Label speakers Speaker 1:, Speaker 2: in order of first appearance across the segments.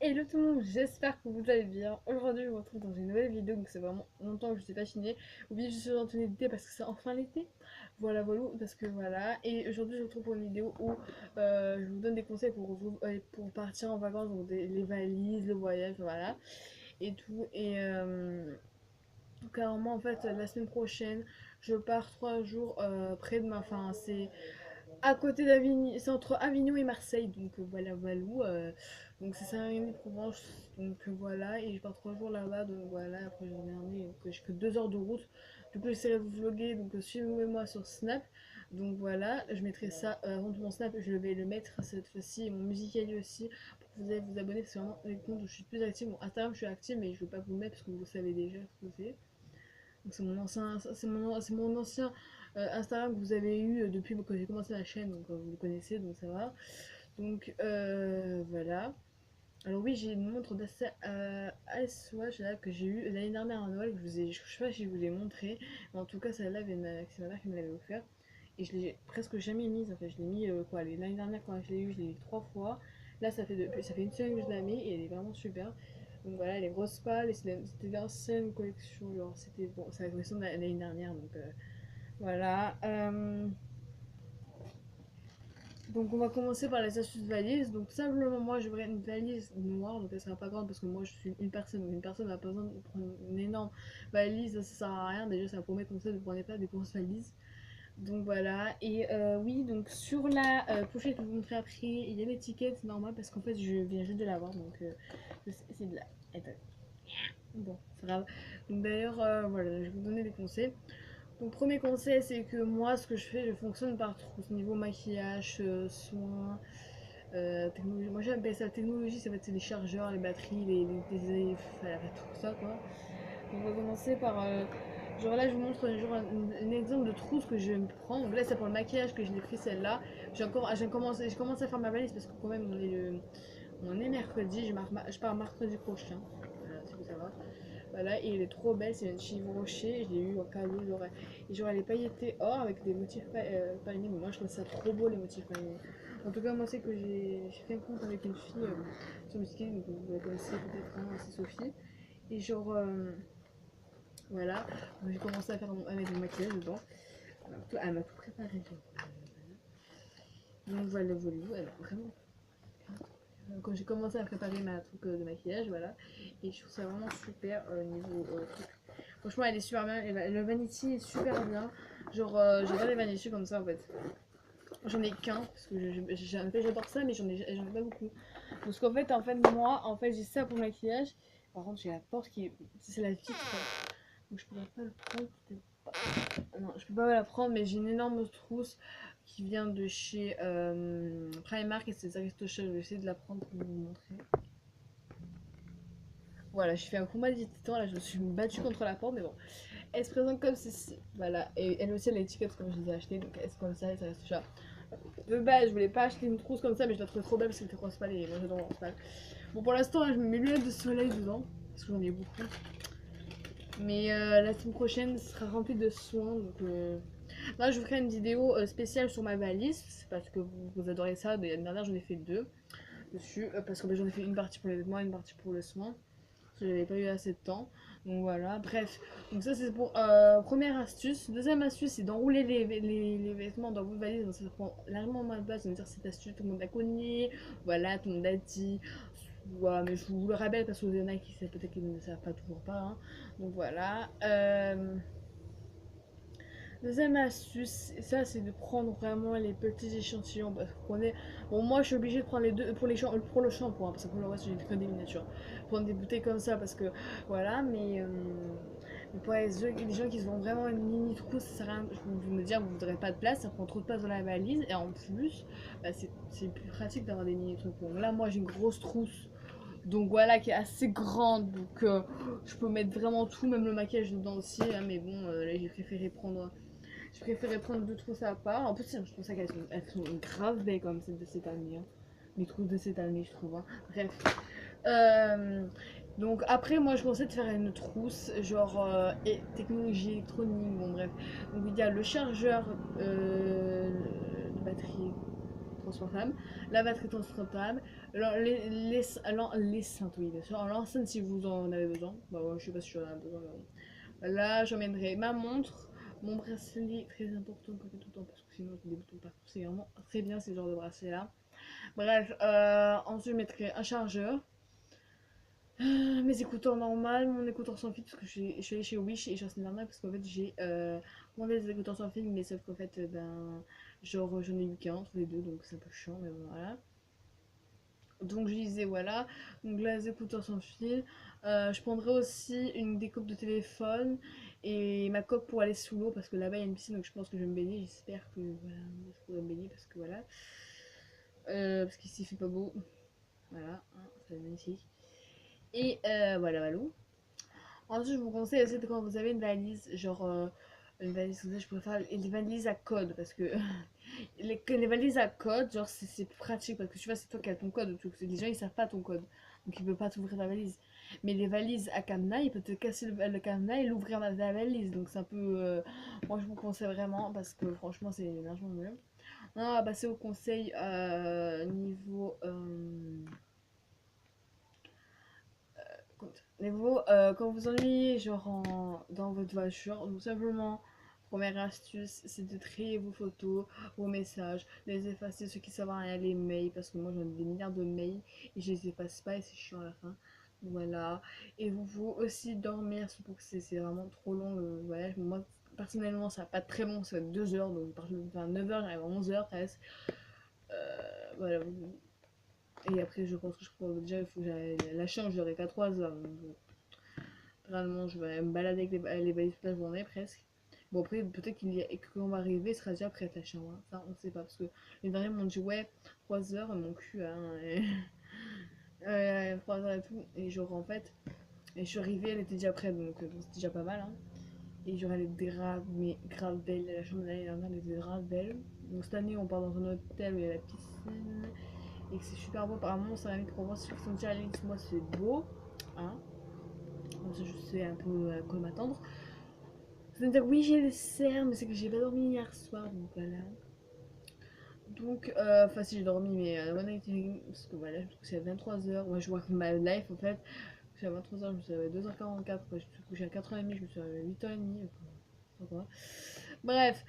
Speaker 1: Hello tout le monde, j'espère que vous allez bien. Aujourd'hui, je vous retrouve dans une nouvelle vidéo, donc c'est vraiment longtemps que je ne sais pas filmer. Oui, je suis en tenue d'été parce que c'est enfin l'été. Voilà, voilà, parce que voilà. Et aujourd'hui, je vous retrouve pour une vidéo où je vous donne des conseils pour partir en vacances, donc les valises, le voyage, voilà, et tout. Carrément, en fait, la semaine prochaine, je pars 3 jours près de ma fin. C'est à côté d'Avignon, c'est entre Avignon et Marseille, donc voilà, Valou. Donc c'est Saint-Rémy-de-Provence, donc voilà, et je pars 3 jours là-bas, donc voilà, après je reviendrai, donc j'ai que 2 heures de route. Du coup, j'essaierai de vous vlogger, donc suivez-moi sur Snap. Donc voilà, je mettrai ça avant tout mon Snap, je vais le mettre cette fois-ci, et mon Musical.ly aussi, pour que vous allez vous abonner, c'est vraiment les comptes où je suis plus active. Bon, Instagram, je suis active, mais je ne vais pas vous le mettre parce que vous savez déjà ce que c'est. Donc c'est mon ancien Instagram que vous avez eu depuis que j'ai commencé la chaîne, donc vous le connaissez, donc ça va. Donc voilà. Alors oui, j'ai une montre d'Ice Watch là, que j'ai eu l'année dernière à Noël, je sais pas si je vous l'ai montré, mais en tout cas celle-là, c'est ma mère qui me l'avait offert. Et je l'ai presque jamais mise, en fait, je l'ai mis quoi, l'année dernière quand je l'ai eu, je l'ai eu 3 fois. Là ça fait une semaine que je la mets et elle est vraiment super. Donc voilà, elle est rose pâle et c'était l'ancienne collection, genre c'était bon, c'est la collection de l'année dernière, donc voilà. Donc on va commencer par les astuces valises. Donc simplement moi je voudrais une valise noire, donc elle sera pas grande parce que moi je suis une personne, donc une personne n'a pas besoin de prendre une énorme valise, ça sert à rien. Déjà ça promet comme ça, ne prenez pas des grosses valises. Donc voilà, et oui, donc sur la pochette que je vous montrerai après, il y a l'étiquette normale parce qu'en fait je viens juste de la voir, donc je sais, c'est de là. Attends. Bon, c'est grave. Donc d'ailleurs, voilà, je vais vous donner des conseils. Donc premier conseil, c'est que moi, ce que je fais, je fonctionne par trousse. Niveau maquillage, soins, technologie. Moi j'appelle ça technologie, ça va être les chargeurs, les batteries, voilà, tout ça quoi. Donc on va commencer par... genre là je vous montre un exemple de trousse que je vais me prendre. Donc là c'est pour le maquillage que je l'ai pris celle-là. J'ai commencé à faire ma valise parce que quand même on est mercredi, je pars marcredi prochain. Voilà, c'est pour savoir. Voilà, et elle est trop belle, c'est une chevrochée, je l'ai eu au cadeau, j'aurais les pailletés or avec des motifs pailletés, mais moi je trouve ça trop beau les motifs pailletés. En tout cas, moi c'est que j'ai fait un compte avec une fille sur le ski, donc vous la connaissez peut-être, hein, c'est Sophie. Et genre, voilà, j'ai commencé à mettre du maquillage dedans. Elle m'a tout préparé. Donc voilà, voilà, elle a vraiment quand j'ai commencé à préparer ma truc de maquillage, voilà. Et je trouve ça vraiment super niveau truc. Franchement, elle est super bien. Et le vanity est super bien. Genre, j'adore les vanity comme ça en fait. J'en ai qu'un parce que j'adore ça, mais j'en ai pas beaucoup. Parce qu'en fait, moi, en fait, j'ai ça pour le maquillage. Par contre, j'ai la porte qui est. C'est la vitre. Donc, je pourrais pas le prendre. Non, je peux pas la prendre, mais j'ai une énorme trousse qui vient de chez Primark et c'est Aristochel. Je vais essayer de la prendre pour vous montrer. Voilà, j'ai fait un combat des titans, là je me suis battue contre la porte, mais bon. Elle se présente comme ceci, voilà. Et elle aussi elle a l'étiquette comme je les ai achetées, donc elle est comme ça, et ça reste chat. De base, je voulais pas acheter une trousse comme ça, mais je la trouvais trop belle parce qu'elle fait croise pas les. Moi j'adore croise pas. Bon, pour l'instant, je mets mes lunettes de soleil dedans, parce que j'en ai beaucoup. Mais la semaine prochaine sera remplie de soins, donc là je vous ferai une vidéo spéciale sur ma valise, parce que vous adorez ça. L'année dernière j'en ai fait deux dessus, parce que j'en ai fait une partie pour les vêtements et une partie pour le soin. J'avais pas eu assez de temps. Donc voilà, bref. Donc ça c'est pour première astuce. Deuxième astuce, c'est d'enrouler les vêtements dans votre valise. Donc ça prend largement moins de place. Donc dire cette astuce, tout le monde a connu. Voilà, tout le monde a dit. Ouais, mais je vous le rappelle parce que vous en a qui peut-être qu'ils ne le savent pas toujours pas, hein. Donc voilà. Deuxième astuce, ça c'est de prendre vraiment les petits échantillons parce qu'on est. Bon, moi je suis obligée de prendre les deux pour le shampoing, hein, parce que pour le reste j'ai que des miniatures. Prendre des bouteilles comme ça parce que voilà, mais pour les gens qui se font vraiment une mini trousse, ça sert à rien. Vous me dire, vous voudrez pas de place, ça prend trop de place dans la valise et en plus, bah, c'est plus pratique d'avoir des mini trucs. Donc là, moi j'ai une grosse trousse. Donc voilà, qui est assez grande, donc je peux mettre vraiment tout, même le maquillage dedans aussi, hein, mais bon, là j'ai préféré prendre deux trousses à part. En plus, je trouve ça qu'elles sont grave belles comme celles de cette année, hein. Les trousses de cette année, je trouve, hein. Bref. Euh, donc après, moi, je pensais de faire une trousse, genre technologie électronique, bon bref. Donc il y a le chargeur de batterie transportable, la batterie transportable, l'enceinte, oui, bien sûr, l'enceinte si vous en avez besoin. Bah, ouais, je sais pas si j'en ai besoin, mais bon. Là, j'emmènerai ma montre, mon bracelet, très important que tout le temps, parce que sinon, j'ai des boutons partout. C'est vraiment très bien ce genre de bracelet-là. Bref, ensuite, je mettrai un chargeur. Mes écouteurs normales, mon écouteur sans fil parce que je suis allée chez Wish et j'en sais normal parce qu'en fait j'ai commandé des écouteurs sans fil mais sauf qu'en fait ben genre j'en ai eu qu'un entre les deux donc c'est un peu chiant mais bon voilà. Donc je disais voilà, donc là les écouteurs sans fil, je prendrai aussi une découpe de téléphone et ma coque pour aller sous l'eau parce que là-bas il y a une piscine donc je pense que je vais me baigner, j'espère que voilà, je pourrai me baigner parce que voilà. Parce qu'ici il fait pas beau, voilà, hein, c'est magnifique. Et voilà, voilà. Ensuite, je vous conseille aussi de quand vous avez une valise, genre une valise, je préfère les valises à code parce que les valises à code, genre c'est pratique parce que tu vois, c'est toi qui as ton code, donc les gens ils savent pas ton code, donc ils peuvent pas t'ouvrir ta valise. Mais les valises à cadenas, ils peuvent te casser le cadenas et l'ouvrir dans ta valise, donc c'est un peu. Moi je vous conseille vraiment parce que franchement c'est largement mieux. On va passer au conseil niveau. Niveau, quand vous ennuyez genre dans votre voiture, tout simplement, première astuce, c'est de trier vos photos, vos messages, les effacer, ceux qui savent rien, les mails, parce que moi j'en ai des milliards de mails et je les efface pas et c'est chiant à la fin. Voilà. Et vous pouvez aussi dormir, surtout que c'est vraiment trop long le voyage. Moi, personnellement, ça va pas très long, ça va être 2 heures, donc par exemple, à 9 heures, j'arrive à 11 heures presque. Voilà. Et après, je pense que je crois déjà, il faut que j'aille la chambre, j'aurai qu'à 3 heures. Donc, généralement, je vais me balader avec les valises toute la journée presque. Bon, après, peut-être qu'on va arriver, il sera déjà prêt la chambre. Hein. Ça, on sait pas. Parce que les derniers m'ont dit, ouais, 3 heures, mon cul, hein. Et... 3 heures et tout. Et genre, en fait, et je suis arrivée, elle était déjà prête. Donc, bon, c'était déjà pas mal. Hein. Et genre, elle est grave, mais grave belle. La chambre de l'année dernière, elle était grave belle. Donc, cette année, on part dans un hôtel où il y a la piscine. Et que c'est super beau. Apparemment, ça invite pour voir si je sentir à l'île. Moi, c'est beau. Hein. Donc, ça, je sais un peu à quoi m'attendre. C'est-à-dire, oui, j'ai le cerf, mais c'est que j'ai pas dormi hier soir, donc voilà. Donc, enfin, si j'ai dormi, mais one night parce que voilà, je trouve que c'est à 23 h. Ouais, je vois que ma life, en fait, c'est à 23 h, je me suis réveillée à 2h44, je me suis couché à 4h30, je me suis réveillée à 8h30. Bref,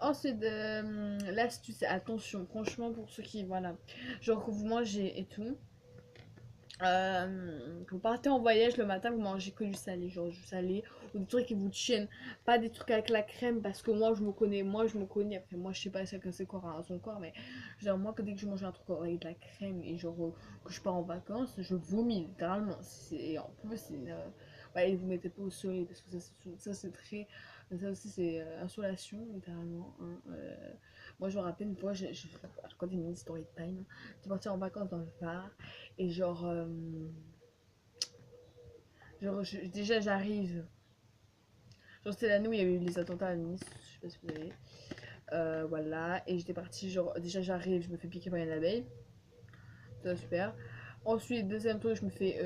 Speaker 1: ensuite, l'astuce, c'est attention, franchement, pour ceux qui, voilà, genre que vous mangez et tout. Vous partez en voyage le matin, vous mangez que du salé, genre du salé ou des trucs qui vous tiennent, pas des trucs avec la crème parce que moi je me connais, après moi je sais pas chacun ses corps à son corps, mais genre moi que dès que je mange un truc avec de la crème et genre que je pars en vacances, je vomis littéralement. En plus, ouais, vous mettez pas au soleil parce que ça c'est très, ça aussi c'est insolation littéralement. Hein, moi je me rappelle une fois, je raconte une story time, j'étais partie en vacances dans le Var. Et genre, déjà j'arrive. Genre c'était l'année où il y a eu les attentats à Nice, je sais pas si vous savez. Voilà, et j'étais partie, genre, déjà j'arrive, je me fais piquer par une abeille. Ça super. Ensuite, deuxième truc, je me fais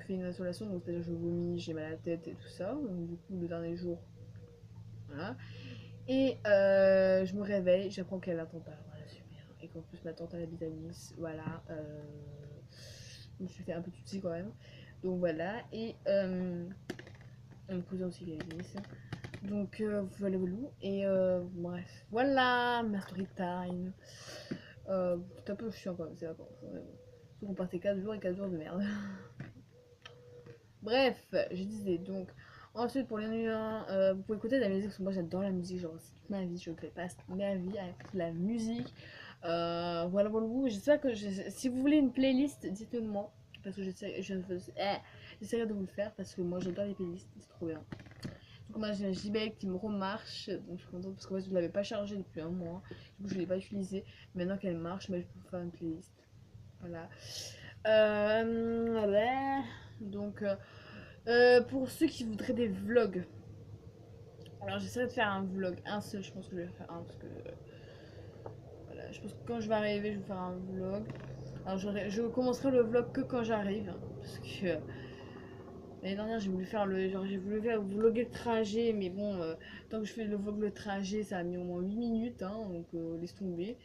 Speaker 1: une insolation, donc c'est-à-dire je vomis, j'ai mal à la tête et tout ça. Donc du coup, le dernier jour, voilà. Et je me réveille, j'apprends qu'il y a l'attentat, voilà, super. Et qu'en plus ma tante elle habite à Nice, voilà. Je me suis fait un peu tutsi quand même. Donc voilà, et mon cousin aussi il est à Nice. Donc voilà, voilà. Et bref, voilà ma story time. C'est un peu chiant quand même, c'est vacances. Surtout qu'on partait 4 jours et 4 jours de merde. Bref, je disais donc. Ensuite, pour les nuits, vous pouvez écouter de la musique parce que moi j'adore la musique, genre c'est toute ma vie, je passe ma vie avec la musique. Voilà, voilà, j'espère que si vous voulez une playlist, dites-le moi parce que j'essaierai de vous le faire parce que moi j'adore les playlists, c'est trop bien. Donc moi j'ai un JBL qui me remarche, donc je suis contente parce que moi je ne l'avais pas chargé depuis un mois, du coup je ne l'ai pas utilisé. Maintenant qu'elle marche, mais je peux vous faire une playlist. Voilà. Ouais. Donc pour ceux qui voudraient des vlogs, alors j'essaierai de faire un vlog, un seul, je pense que je vais faire un parce que voilà, je pense que quand je vais arriver, je vais faire un vlog. Alors je commencerai le vlog que quand j'arrive, hein, parce que l'année dernière j'ai voulu faire j'ai voulu faire vlogger le trajet, mais bon, tant que je fais le vlog le trajet, ça a mis au moins 8 minutes, hein, donc laisse tomber.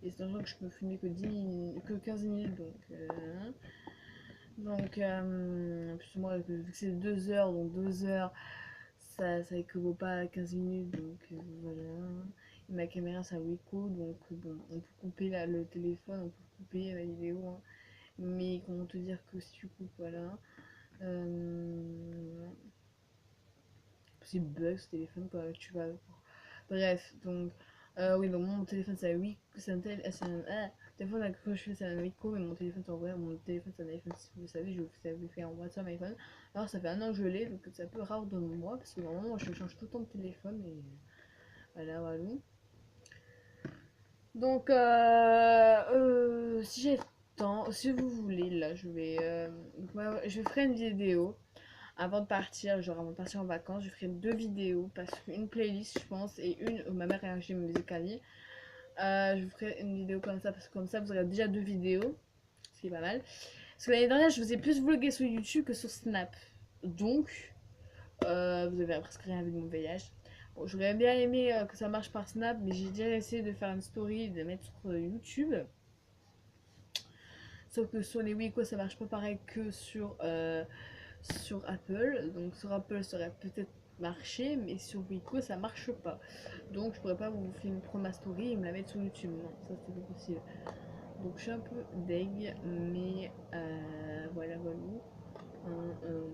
Speaker 1: Et c'est un que je peux filmer que 10 minutes, que 15 minutes, plus moi, vu que c'est 2 heures, donc 2 heures, ça équivaut pas à 15 minutes, voilà. Et ma caméra, c'est un Wiko, donc bon, on peut couper le téléphone, on peut couper la vidéo, hein. Mais comment te dire que si tu coupes, voilà. C'est bug ce téléphone, quoi, tu vas. Bref, oui, donc mon téléphone c'est un Wiko, c'est un téléphone avec lequel je fais c'est un Wiko, mais mon téléphone c'est en vrai, mon téléphone c'est un iPhone, si vous le savez, je vous avais fait en WhatsApp iPhone. Alors ça fait un an que je l'ai, donc c'est un peu rare dans mon mois, parce que normalement moi je change tout le temps de téléphone, et voilà, voilà. Donc, si j'ai le temps, si vous voulez, là, je ferai une vidéo avant de partir. Genre, avant de partir en vacances, je ferai 2 vidéos, parce qu'une playlist, je pense, et une où ma mère a enregistré mes musicali. Je vous ferai une vidéo comme ça, parce que comme ça, vous aurez déjà 2 vidéos, ce qui est pas mal. Parce que l'année dernière, je vous ai plus vlogué sur YouTube que sur Snap. Donc, vous avez presque rien vu de mon voyage. Bon, j'aurais bien aimé que ça marche par Snap, mais j'ai déjà essayé de faire une story et de mettre sur YouTube. Sauf que sur les Wiko, ça marche pas pareil que sur Apple. Donc sur Apple, ça aurait peut-être marché, mais sur Wiko, ça marche pas. Donc je pourrais pas vous filmer prendre ma story et me la mettre sur YouTube. Non, ça c'est pas possible. Donc je suis un peu deg, mais voilà, voilà. Euh,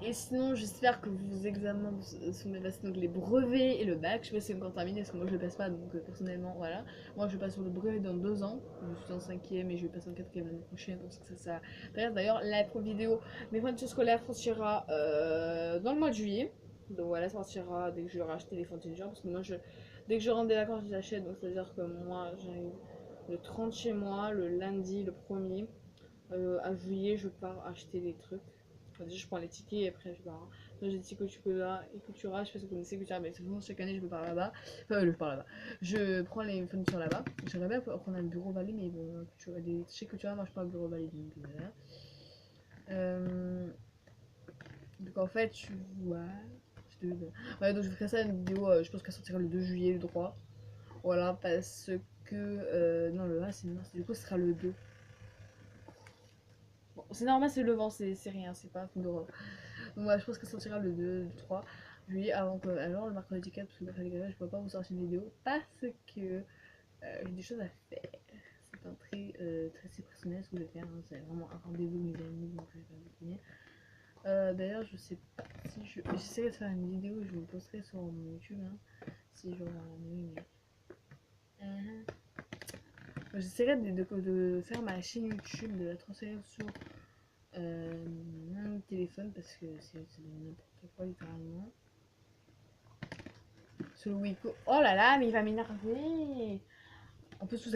Speaker 1: Et sinon, j'espère que vos examens sont bien passés, donc les brevets et le bac. Je sais pas si c'est encore terminé, parce que moi je le passe pas, donc personnellement, voilà. Moi je passe sur le brevet dans 2 ans. Je suis en 5ème et je vais passer en 4ème l'année prochaine, donc ça. D'ailleurs, la vidéo, mes fournitures scolaires sortira dans le mois de juillet. Donc voilà, sortira dès que je vais racheter les fournitures, parce que moi, dès que je rentre des vacances, je les achète. Donc c'est à dire que moi, j'arrive le 30 chez moi, le lundi, le 1er. À juillet, je pars acheter des trucs. Déjà, je prends les tickets et après je pars. J'ai des tickets Cultura et Cultura. Je fais ce qu'on essaie Cultura, mais souvent chaque année je pars là-bas. Enfin, je pars là-bas. Je prends les fournitures là-bas. J'aimerais bien prendre un bureau Valais, mais bon, chez Cultura, moi je prends un bureau Valais. Donc en fait, tu vois. Ouais, donc je ferai ça une vidéo. Je pense qu'elle sortira le 2 juillet, le 3. Voilà, parce que. Non, le 1, c'est mars. Du coup, ce sera le 2. Bon, c'est normal, c'est le vent, c'est rien, c'est pas un film d'horreur. Donc voilà, je pense qu'elle sortira le 2, le 3 juillet avant que. Alors le mercredi 4, parce que le mercredi 4, je peux pas vous sortir une vidéo parce que j'ai des choses à faire. C'est un très personnel ce que je vais faire, hein. C'est vraiment un rendez-vous mes amis, donc je vais pas vous finir. D'ailleurs, je sais pas si j'essaierai de faire une vidéo, je vous posterai sur mon YouTube, hein, si j'aurai un minute. J'essaierai de faire ma chaîne YouTube, de la transférer sur mon téléphone parce que c'est n'importe quoi littéralement. Sur le Wiko. Oh là là, mais il va m'énerver. En plus, vous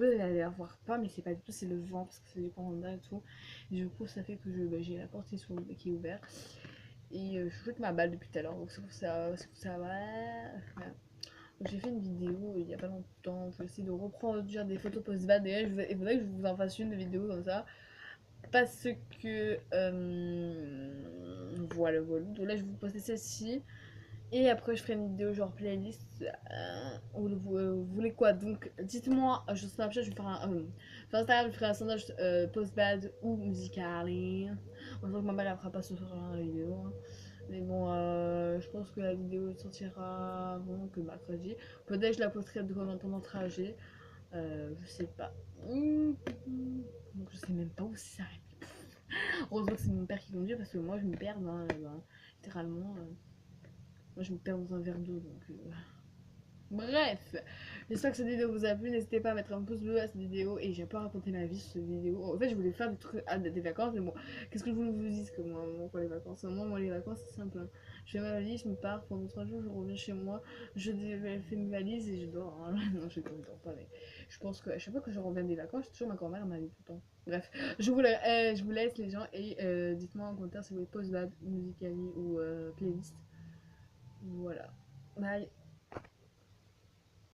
Speaker 1: allez la voir pas, mais c'est pas du tout, c'est le vent parce que c'est du panda et tout. Et du coup, ça fait que j'ai la porte qui est ouverte. Et je joue avec ma balle depuis tout à l'heure, donc c'est pour ça, voilà. J'ai fait une vidéo il y a pas longtemps. Je vais essayer de reproduire des photos post-bad. Et il faudrait que je vous en fasse une vidéo comme ça. Parce que voilà, voilà. Donc là, je vais vous poster celle-ci. Et après, je ferai une vidéo genre playlist. Vous voulez quoi? Donc, dites-moi sur Snapchat, je vais faire sur Instagram, je ferai un sondage post-bad ou musical. On sent que ma mère elle fera pas ce soir la vidéo, hein. Mais bon, je pense que la vidéo sortira avant que mercredi. Peut-être que je la posterai pendant le trajet. Je sais pas. Donc, je sais même pas où ça s'arrête. Heureusement que c'est mon père qui conduit parce que moi je me perds littéralement. Moi je me perds dans un verre d'eau donc. Bref, j'espère que cette vidéo vous a plu. N'hésitez pas à mettre un pouce bleu à cette vidéo. Et j'ai pas raconté ma vie sur cette vidéo. En fait, je voulais faire des trucs des vacances, mais bon, qu'est-ce que je voulais vous dire que moi, pour les vacances? Moi, les vacances, c'est simple, hein. Je fais ma valise, je me pars pendant 3 jours, je reviens chez moi, je fais mes valises et je dors, hein. Non, je dors pas, mais je pense que à chaque fois que je reviens des vacances, j'ai toujours ma grand-mère ma vie tout le temps. Bref, je vous laisse les gens et dites-moi en commentaire si vous voulez post-bad, musicali ou playlist. Voilà. Bye.